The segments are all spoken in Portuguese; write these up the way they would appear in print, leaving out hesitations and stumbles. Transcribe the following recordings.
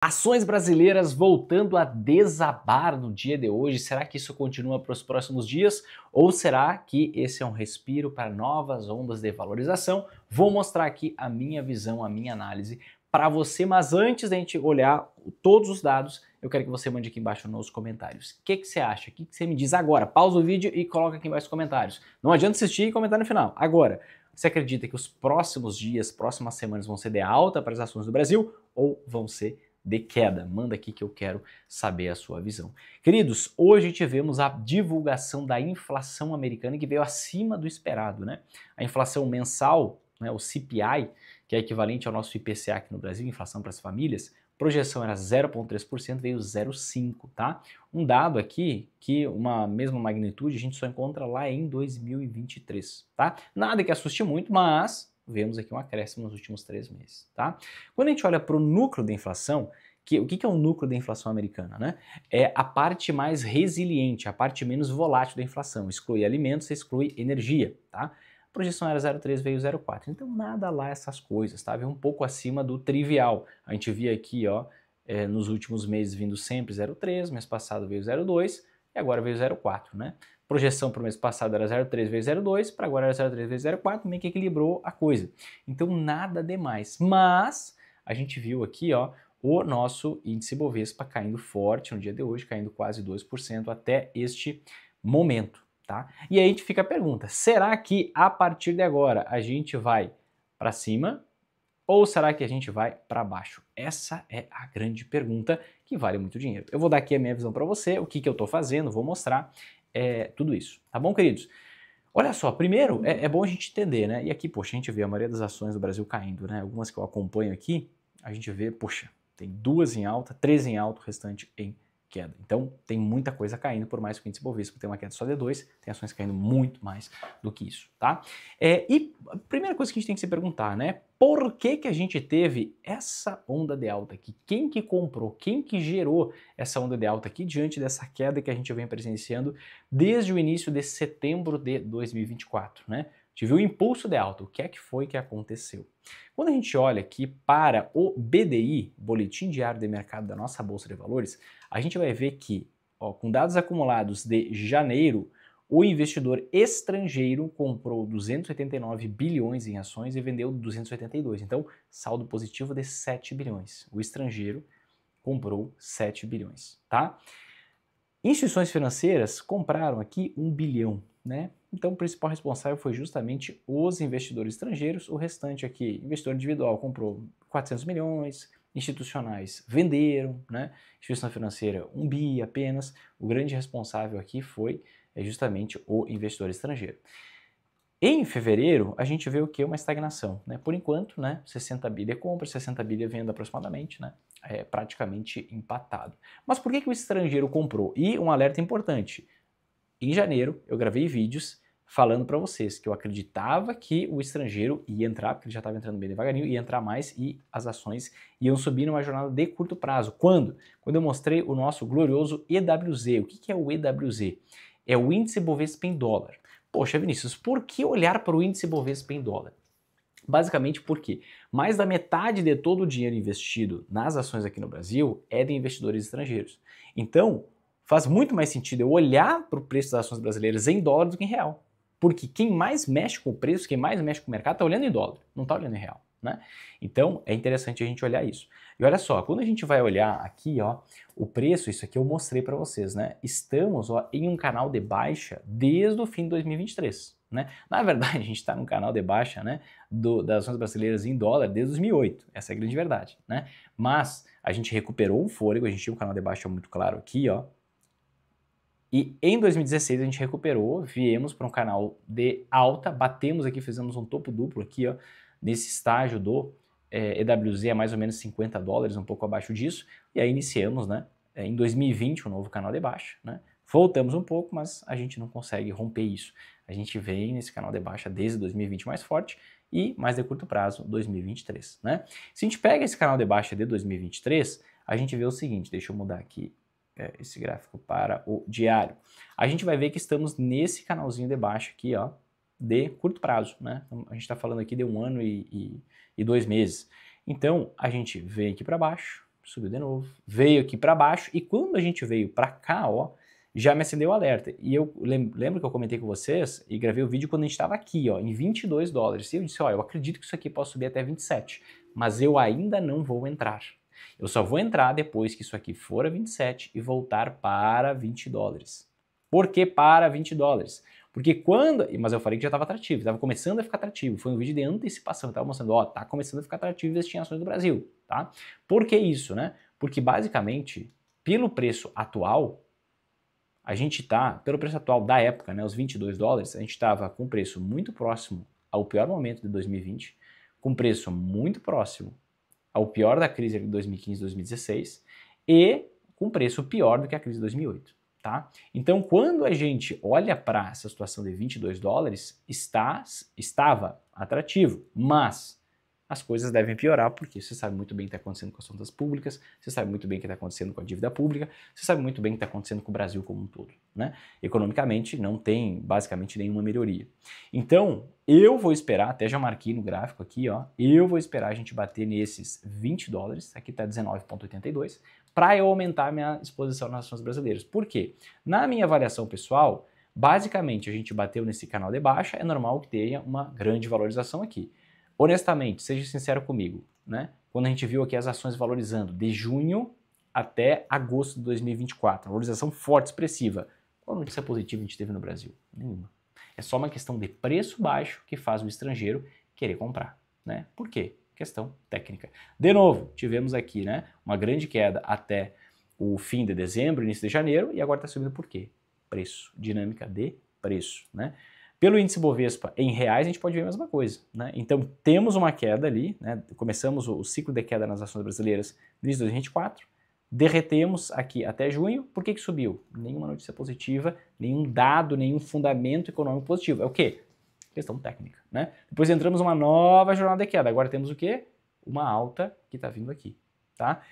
Ações brasileiras voltando a desabar no dia de hoje. Será que isso continua para os próximos dias? Ou será que esse é um respiro para novas ondas de valorização? Vou mostrar aqui a minha visão, a minha análise para você, mas antes da gente olhar todos os dados, eu quero que você mande aqui embaixo nos comentários. O que você acha? O que você me diz agora? Pausa o vídeo e coloca aqui embaixo nos comentários. Não adianta assistir e comentar no final. Agora, você acredita que os próximos dias, próximas semanas vão ser de alta para as ações do Brasil ou vão ser de queda? Manda aqui que eu quero saber a sua visão. Queridos, hoje tivemos a divulgação da inflação americana que veio acima do esperado, né? A inflação mensal, né, o CPI, que é equivalente ao nosso IPCA aqui no Brasil, inflação para as famílias, projeção era 0,3%, veio 0,5%, tá? Um dado aqui que uma mesma magnitude a gente só encontra lá em 2023, tá? Nada que assuste muito, mas vemos aqui um acréscimo nos últimos 3 meses, tá? Quando a gente olha para o núcleo da inflação, o que é o núcleo da inflação americana, né? É a parte mais resiliente, a parte menos volátil da inflação. Exclui alimentos, exclui energia, tá? A projeção era 0,3, veio 0,4. Então nada lá essas coisas, tá? Veio um pouco acima do trivial. A gente via aqui, ó, nos últimos meses vindo sempre 0,3, mês passado veio 0,2 e agora veio 0,4, né? Projeção para o mês passado era 0,3 vezes 0,2, para agora era 0,3 vezes 0,4, meio que equilibrou a coisa. Então nada demais. Mas a gente viu aqui, ó, o nosso índice Bovespa caindo forte no dia de hoje, caindo quase 2% até este momento, tá? E aí a gente fica a pergunta, será que a partir de agora a gente vai para cima ou será que a gente vai para baixo? Essa é a grande pergunta que vale muito dinheiro. Eu vou dar aqui a minha visão para você, o que eu estou fazendo, vou mostrar tudo isso, tá bom, queridos? Olha só, primeiro é bom a gente entender, né? E aqui, poxa, a gente vê a maioria das ações do Brasil caindo, né? Algumas que eu acompanho aqui, a gente vê, poxa, tem 2 em alta, 3 em alta, o restante em queda. Então tem muita coisa caindo, por mais que o índice Bovespa tenha uma queda só de 2, tem ações caindo muito mais do que isso, tá? E a primeira coisa que a gente tem que se perguntar, né? Por que a gente teve essa onda de alta aqui? Quem que comprou? Quem que gerou essa onda de alta aqui diante dessa queda que a gente vem presenciando desde o início de setembro de 2024, né? Tive o impulso de alta. O que é que foi que aconteceu? Quando a gente olha aqui para o BDI, Boletim Diário de Mercado da nossa Bolsa de Valores, a gente vai ver que, ó, com dados acumulados de janeiro, o investidor estrangeiro comprou 289 bilhões em ações e vendeu 282. Então, saldo positivo de 7 bilhões. O estrangeiro comprou 7 bilhões, tá? Instituições financeiras compraram aqui 1 bilhão, né? Então o principal responsável foi justamente os investidores estrangeiros, o restante aqui, investidor individual comprou 400 milhões, institucionais venderam, né? Instituição financeira 1 bi apenas, o grande responsável aqui foi justamente o investidor estrangeiro. Em fevereiro, a gente vê o que? Uma estagnação, né? Por enquanto, né? 60 bi de compra, 60 bi de venda aproximadamente, né? É praticamente empatado. Mas por que o estrangeiro comprou? E um alerta importante, em janeiro eu gravei vídeos falando para vocês que eu acreditava que o estrangeiro ia entrar, porque ele já estava entrando bem devagarinho, ia entrar mais e as ações iam subir numa jornada de curto prazo. Quando? Quando eu mostrei o nosso glorioso EWZ. O que é o EWZ? É o índice Bovespa em dólar. Poxa, Vinícius, por que olhar para o índice Bovespa em dólar? Basicamente porque mais da metade de todo o dinheiro investido nas ações aqui no Brasil é de investidores estrangeiros. Então, faz muito mais sentido eu olhar para o preço das ações brasileiras em dólar do que em real. Porque quem mais mexe com o preço, quem mais mexe com o mercado, está olhando em dólar, não está olhando em real, né? Então, é interessante a gente olhar isso. E olha só, quando a gente vai olhar aqui, ó, o preço, isso aqui eu mostrei para vocês, né? Estamos, ó, em um canal de baixa desde o fim de 2023, né? Na verdade, a gente está num canal de baixa, né, das ações brasileiras em dólar desde 2008, essa é a grande verdade, né? Mas a gente recuperou um fôlego, a gente tinha um canal de baixa muito claro aqui, ó, e em 2016 a gente recuperou, viemos para um canal de alta, batemos aqui, fizemos um topo duplo aqui, ó, nesse estágio do EWZ a mais ou menos 50 dólares, um pouco abaixo disso, e aí iniciamos, né, em 2020 um novo canal de baixa, né? Voltamos um pouco, mas a gente não consegue romper isso. A gente vem nesse canal de baixa desde 2020 mais forte e mais de curto prazo 2023, né? Se a gente pega esse canal de baixa de 2023, a gente vê o seguinte, deixa eu mudar aqui esse gráfico para o diário. A gente vai ver que estamos nesse canalzinho de baixa aqui, ó, de curto prazo, né? Então, a gente está falando aqui de 1 ano e 2 meses. Então, a gente vem aqui para baixo, subiu de novo, veio aqui para baixo e quando a gente veio para cá, ó, já me acendeu o alerta. E eu lembro que eu comentei com vocês e gravei o vídeo quando a gente estava aqui, ó, em 22 dólares. E eu disse, ó, eu acredito que isso aqui possa subir até 27, mas eu ainda não vou entrar. Eu só vou entrar depois que isso aqui for a 27 e voltar para 20 dólares. Por que para 20 dólares? Porque quando... Mas eu falei que já estava atrativo, estava começando a ficar atrativo. Foi um vídeo de antecipação, estava mostrando, ó, tá começando a ficar atrativo investir em ações do Brasil, tá? Por que isso, né? Porque basicamente, pelo preço atual, a gente tá, pelo preço atual da época, né, os 22 dólares, a gente estava com preço muito próximo ao pior momento de 2020, com preço muito próximo ao pior da crise de 2015, 2016 e com preço pior do que a crise de 2008, tá? Então, quando a gente olha para essa situação de 22 dólares, estava atrativo, mas as coisas devem piorar porque você sabe muito bem o que está acontecendo com as contas públicas, você sabe muito bem o que está acontecendo com a dívida pública, você sabe muito bem o que está acontecendo com o Brasil como um todo, né? Economicamente não tem basicamente nenhuma melhoria. Então, eu vou esperar, até já marquei no gráfico aqui, ó, eu vou esperar a gente bater nesses 20 dólares, aqui está 19,82, para eu aumentar minha exposição nas ações brasileiras. Por quê? Na minha avaliação pessoal, basicamente a gente bateu nesse canal de baixa, é normal que tenha uma grande valorização aqui. Honestamente, seja sincero comigo, né? Quando a gente viu aqui as ações valorizando de junho até agosto de 2024, valorização forte, expressiva. Qual notícia positiva a gente teve no Brasil? Nenhuma. É só uma questão de preço baixo que faz o estrangeiro querer comprar, né? Por quê? Questão técnica. De novo, tivemos aqui, né, uma grande queda até o fim de dezembro, início de janeiro, e agora está subindo por quê? Preço, dinâmica de preço, né? Pelo índice Bovespa em reais, a gente pode ver a mesma coisa, né? Então, temos uma queda ali, né? Começamos o ciclo de queda nas ações brasileiras desde 2024, derretemos aqui até junho. Por que subiu? Nenhuma notícia positiva, nenhum dado, nenhum fundamento econômico positivo. É o quê? Questão técnica, né? Depois entramos numa nova jornada de queda. Agora temos o quê? Uma alta que está vindo aqui, tá?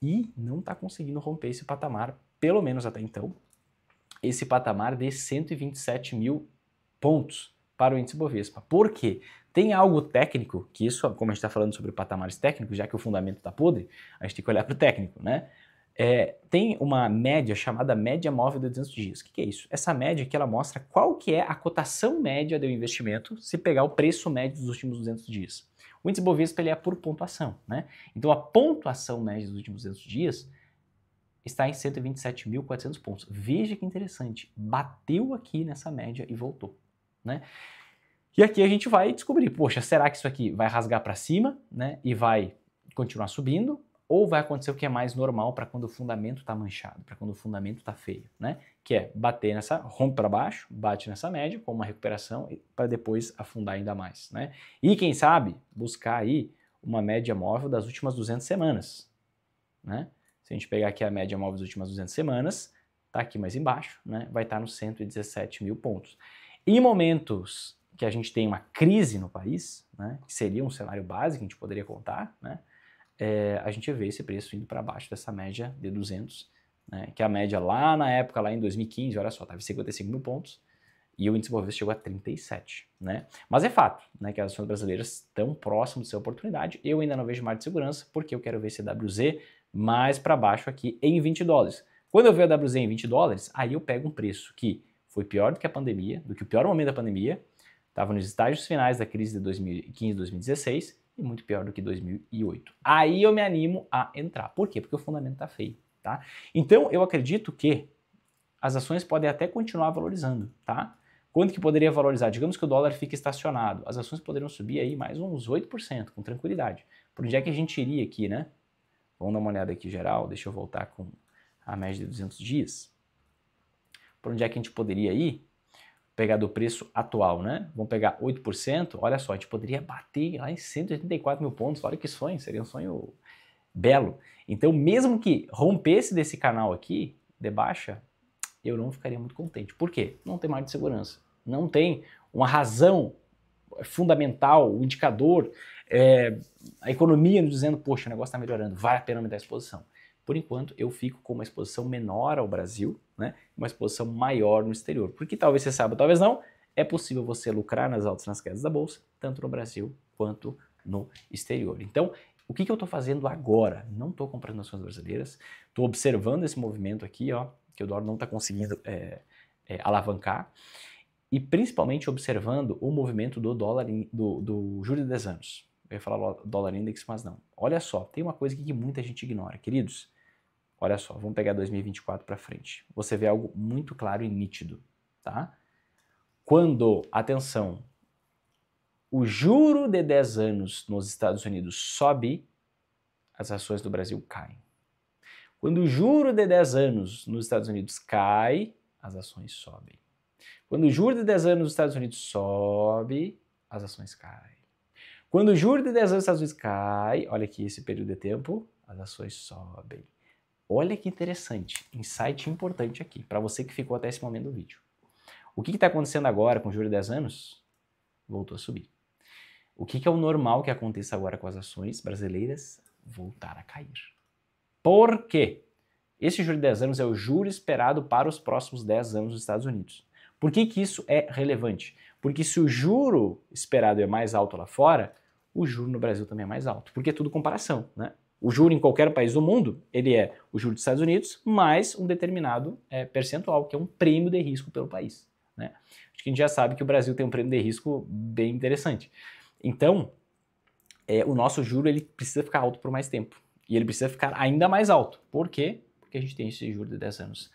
E não está conseguindo romper esse patamar, pelo menos até então, esse patamar de 127 mil pontos para o índice Bovespa. Por quê? Tem algo técnico, que isso, como a gente está falando sobre patamares técnicos, já que o fundamento está podre, a gente tem que olhar para o técnico, né? Tem uma média chamada média móvel de 200 dias. O que é isso? Essa média que ela mostra qual que é a cotação média do investimento se pegar o preço médio dos últimos 200 dias. O índice Bovespa ele é por pontuação, né? Então a pontuação média dos últimos 200 dias está em 127.400 pontos. Veja que interessante, bateu aqui nessa média e voltou, né? E aqui a gente vai descobrir, poxa, será que isso aqui vai rasgar para cima, né, e vai continuar subindo, ou vai acontecer o que é mais normal para quando o fundamento está manchado, para quando o fundamento está feio, né? Que é bater nessa, rompe para baixo, bate nessa média com uma recuperação para depois afundar ainda mais, né? E quem sabe buscar aí uma média móvel das últimas 200 semanas, né? Se a gente pegar aqui a média móvel das últimas 200 semanas, tá aqui mais embaixo, né? Vai estar nos 117 mil pontos. Em momentos que a gente tem uma crise no país, né, que seria um cenário básico que a gente poderia contar, né, a gente vê esse preço indo para baixo dessa média de 200, né, que a média lá na época, lá em 2015, olha só, estava em 55 mil pontos e o índice Bovespa chegou a 37, né? Mas é fato, né, que as ações brasileiras estão próximas de sua oportunidade. Eu ainda não vejo mar de segurança porque eu quero ver CWZ mais para baixo aqui em 20 dólares. Quando eu ver a WZ em 20 dólares, aí eu pego um preço que foi pior do que a pandemia, do que o pior momento da pandemia, estava nos estágios finais da crise de 2015 2016 e muito pior do que 2008. Aí eu me animo a entrar. Por quê? Porque o fundamento está feio, tá? Então eu acredito que as ações podem até continuar valorizando, tá? Quanto que poderia valorizar? Digamos que o dólar fique estacionado, as ações poderiam subir aí mais uns 8%, com tranquilidade. Por onde é que a gente iria aqui, né? Vamos dar uma olhada aqui geral, deixa eu voltar com a média de 200 dias. Por onde é que a gente poderia ir? Pegar do preço atual, né? Vamos pegar 8%, olha só, a gente poderia bater lá em 184 mil pontos, olha que sonho, seria um sonho belo. Então, mesmo que rompesse desse canal aqui, de baixa, eu não ficaria muito contente. Por quê? Não tem margem de segurança, não tem uma razão fundamental, o indicador, a economia nos dizendo, poxa, o negócio está melhorando, vale a pena aumentar a exposição. Por enquanto, eu fico com uma exposição menor ao Brasil, né, uma exposição maior no exterior. Porque talvez você saiba, talvez não, é possível você lucrar nas altas e nas quedas da Bolsa, tanto no Brasil quanto no exterior. Então, O que eu estou fazendo agora? Não estou comprando ações brasileiras, estou observando esse movimento aqui, ó, que o dólar não está conseguindo alavancar, e principalmente observando o movimento do dólar, do juro de 10 anos. Eu ia falar dólar index, mas não. Olha só, tem uma coisa aqui que muita gente ignora, queridos. Olha só, vamos pegar 2024 para frente. Você vê algo muito claro e nítido, tá? Quando, atenção, o juro de 10 anos nos Estados Unidos sobe, as ações do Brasil caem. Quando o juro de 10 anos nos Estados Unidos cai, as ações sobem. Quando o juro de 10 anos nos Estados Unidos sobe, as ações caem. Quando o juro de 10 anos nos Estados Unidos cai, olha aqui esse período de tempo, as ações sobem. Olha que interessante, insight importante aqui, para você que ficou até esse momento do vídeo. O que está acontecendo agora com o juro de 10 anos? Voltou a subir. O que é o normal que aconteça agora com as ações brasileiras? Voltar a cair. Por quê? Esse juro de 10 anos é o juro esperado para os próximos 10 anos dos Estados Unidos. Por que isso é relevante? Porque se o juro esperado é mais alto lá fora, o juro no Brasil também é mais alto, porque é tudo comparação, né? O juro em qualquer país do mundo, ele é o juro dos Estados Unidos mais um determinado percentual, que é um prêmio de risco pelo país, né? Acho que a gente já sabe que o Brasil tem um prêmio de risco bem interessante. Então, o nosso juro ele precisa ficar alto por mais tempo. E ele precisa ficar ainda mais alto. Por quê? Porque a gente tem esse juro de 10 anos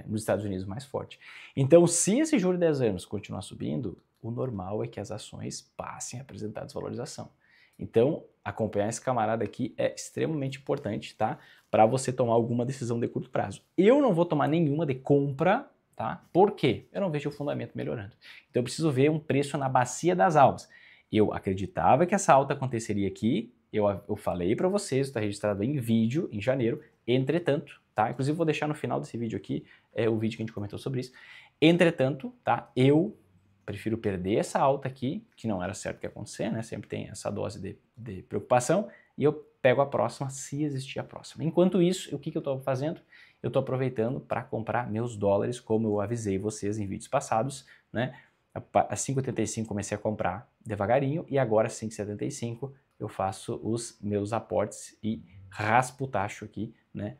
nos Estados Unidos mais forte. Então, se esse juro de 10 anos continuar subindo, o normal é que as ações passem a apresentar desvalorização. Então, acompanhar esse camarada aqui é extremamente importante, tá? Para você tomar alguma decisão de curto prazo. Eu não vou tomar nenhuma de compra, tá? Por quê? Eu não vejo o fundamento melhorando. Então, eu preciso ver um preço na bacia das almas. Eu acreditava que essa alta aconteceria aqui, eu falei para vocês, está registrado em vídeo, em janeiro, entretanto, tá? Inclusive vou deixar no final desse vídeo aqui, o vídeo que a gente comentou sobre isso. Entretanto, tá? Eu prefiro perder essa alta aqui, que não era certo que ia acontecer, né? Sempre tem essa dose de preocupação, e eu pego a próxima, se existir a próxima. Enquanto isso, o que eu estou fazendo? Eu estou aproveitando para comprar meus dólares, como eu avisei vocês em vídeos passados, né? A 5,85 comecei a comprar devagarinho, e agora a 5,75 eu faço os meus aportes e raspo o tacho aqui, né,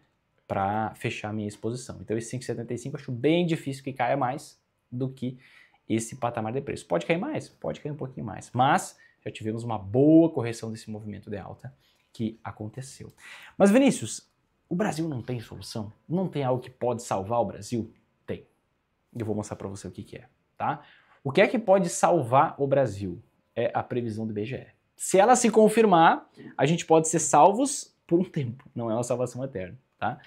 para fechar a minha exposição. Então esse 5,75 eu acho bem difícil que caia mais do que esse patamar de preço. Pode cair mais? Pode cair um pouquinho mais, mas já tivemos uma boa correção desse movimento de alta que aconteceu. Mas Vinícius, o Brasil não tem solução? Não tem algo que pode salvar o Brasil? Tem. Eu vou mostrar para você o que é, tá? O que é que pode salvar o Brasil? É a previsão do IBGE. Se ela se confirmar, a gente pode ser salvos por um tempo, não é uma salvação eterna, tá?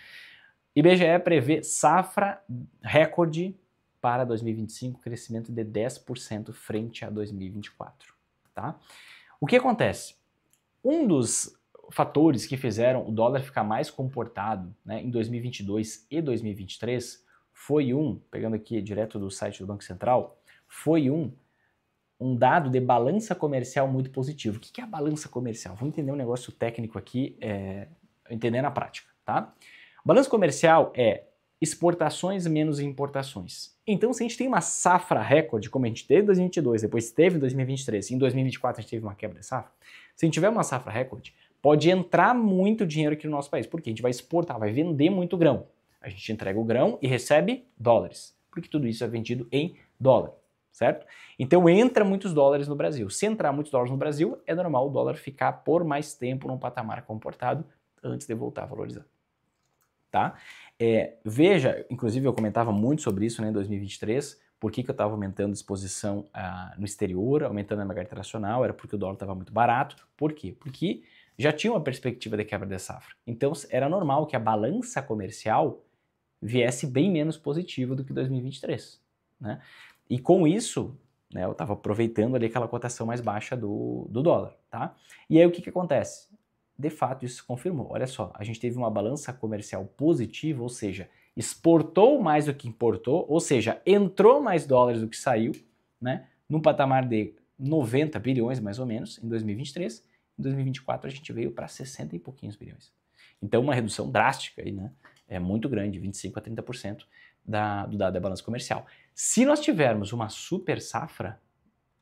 IBGE prevê safra recorde para 2025, crescimento de 10% frente a 2024, tá? O que acontece? Um dos fatores que fizeram o dólar ficar mais comportado, né, em 2022 e 2023 foi pegando aqui direto do site do Banco Central, foi um dado de balança comercial muito positivo. O que é a balança comercial? Vamos entender um negócio técnico aqui, entender na prática, tá? Balança comercial é exportações menos importações. Então, se a gente tem uma safra recorde, como a gente teve em 2022, depois teve em 2023, e em 2024 a gente teve uma quebra de safra, se a gente tiver uma safra recorde, pode entrar muito dinheiro aqui no nosso país, porque a gente vai exportar, vai vender muito grão. A gente entrega o grão e recebe dólares, porque tudo isso é vendido em dólar. Certo? Então entra muitos dólares no Brasil. Se entrar muitos dólares no Brasil, é normal o dólar ficar por mais tempo num patamar comportado antes de voltar a valorizar. Tá? Veja, inclusive eu comentava muito sobre isso, né, em 2023, por que eu estava aumentando a exposição no exterior, aumentando a minha carteira nacional, era porque o dólar estava muito barato. Por quê? Porque já tinha uma perspectiva de quebra de safra. Então era normal que a balança comercial viesse bem menos positiva do que 2023, né? E com isso, né, eu estava aproveitando ali aquela cotação mais baixa do dólar, tá? E aí o que acontece? De fato, isso se confirmou. Olha só, a gente teve uma balança comercial positiva, ou seja, exportou mais do que importou, ou seja, entrou mais dólares do que saiu, né? Num patamar de 90 bilhões, mais ou menos, em 2023. Em 2024 a gente veio para 60 e pouquinhos bilhões. Então uma redução drástica aí, né? É muito grande, 25 a 30% do dado da balança comercial. Se nós tivermos uma super safra,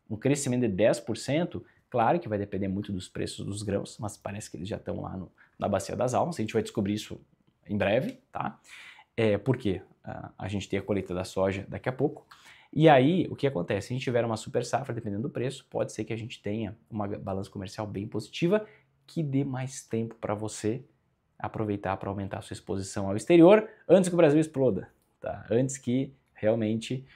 um crescimento de 10%, Claro que vai depender muito dos preços dos grãos, mas parece que eles já estão lá na Bacia das Almas. A gente vai descobrir isso em breve, tá? Porque a gente tem a colheita da soja daqui a pouco. E aí, o que acontece? Se a gente tiver uma super safra, dependendo do preço, pode ser que a gente tenha uma balança comercial bem positiva, que dê mais tempo para você aproveitar para aumentar a sua exposição ao exterior antes que o Brasil exploda, tá? Antes que realmente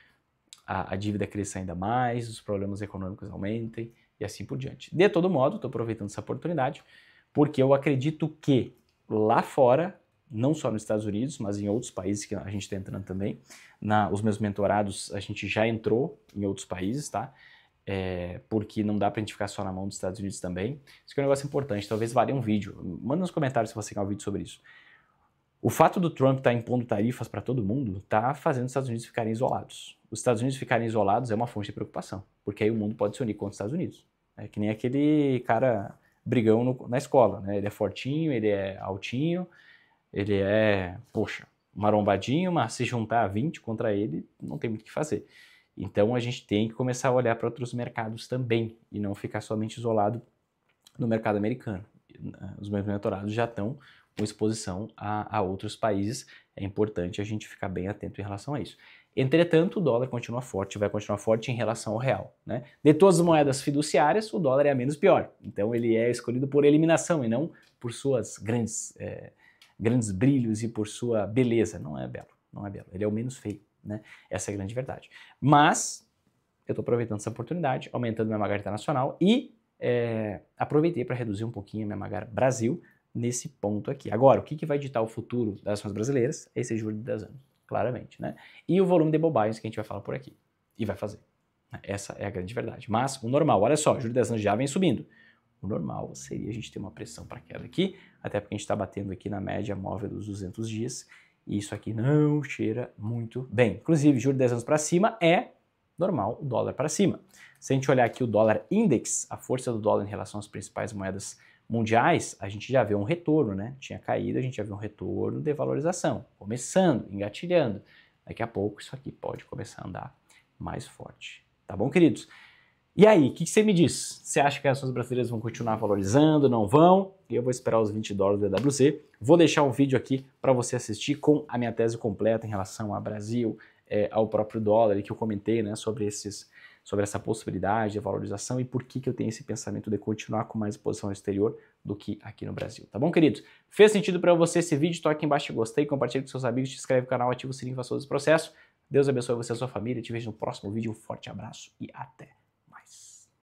a dívida cresça ainda mais, os problemas econômicos aumentem e assim por diante. De todo modo, estou aproveitando essa oportunidade porque eu acredito que lá fora, não só nos Estados Unidos, mas em outros países que a gente está entrando também, os meus mentorados a gente já entrou em outros países, tá? Porque não dá pra gente ficar só na mão dos Estados Unidos também. Isso que é um negócio importante, talvez valha um vídeo. Manda nos comentários se você quer um vídeo sobre isso. O fato do Trump estar impondo tarifas para todo mundo está fazendo os Estados Unidos ficarem isolados. Os Estados Unidos ficarem isolados é uma fonte de preocupação, porque aí o mundo pode se unir contra os Estados Unidos. É que nem aquele cara brigão na escola, né? Ele é fortinho, ele é altinho, ele é, poxa, marombadinho, mas se juntar 20 contra ele, não tem muito o que fazer. Então a gente tem que começar a olhar para outros mercados também e não ficar somente isolado no mercado americano. Os meus mentorados já estão com exposição a outros países, é importante a gente ficar bem atento em relação a isso. Entretanto, o dólar continua forte, vai continuar forte em relação ao real, né? De todas as moedas fiduciárias, o dólar é a menos pior, então ele é escolhido por eliminação e não por suas grandes brilhos e por sua beleza. Não é belo, não é belo, ele é o menos feio, né? Essa é a grande verdade. Mas eu estou aproveitando essa oportunidade, aumentando minha Magar Internacional e aproveitei para reduzir um pouquinho a minha Magar Brasil nesse ponto aqui. Agora, o que vai ditar o futuro das ações brasileiras? Esse juro de 10 anos, claramente, né? E o volume de bobagens que a gente vai falar por aqui. E vai fazer. Essa é a grande verdade. Mas o normal, olha só, o juro de 10 anos já vem subindo. O normal seria a gente ter uma pressão para queda aqui, até porque a gente está batendo aqui na média móvel dos 200 dias, e isso aqui não cheira muito bem. Inclusive, juro de 10 anos para cima é normal o dólar para cima. Se a gente olhar aqui o dólar index, a força do dólar em relação às principais moedas mundiais, a gente já vê um retorno, né? Tinha caído, a gente já vê um retorno de valorização, começando, engatilhando. Daqui a pouco isso aqui pode começar a andar mais forte. Tá bom, queridos? E aí, o que você me diz? Você acha que as ações brasileiras vão continuar valorizando, não vão? Eu vou esperar os 20 dólares do EWZ. Vou deixar um vídeo aqui para você assistir com a minha tese completa em relação ao Brasil, ao próprio dólar, e que eu comentei, né, sobre essa possibilidade de valorização e por que eu tenho esse pensamento de continuar com mais exposição ao exterior do que aqui no Brasil. Tá bom, queridos? Fez sentido para você esse vídeo? Toque aqui embaixo em gostei, compartilhe com seus amigos, se inscreve no canal, ativa o sininho para todos os processos. Deus abençoe você e a sua família. Te vejo no próximo vídeo. Um forte abraço e até!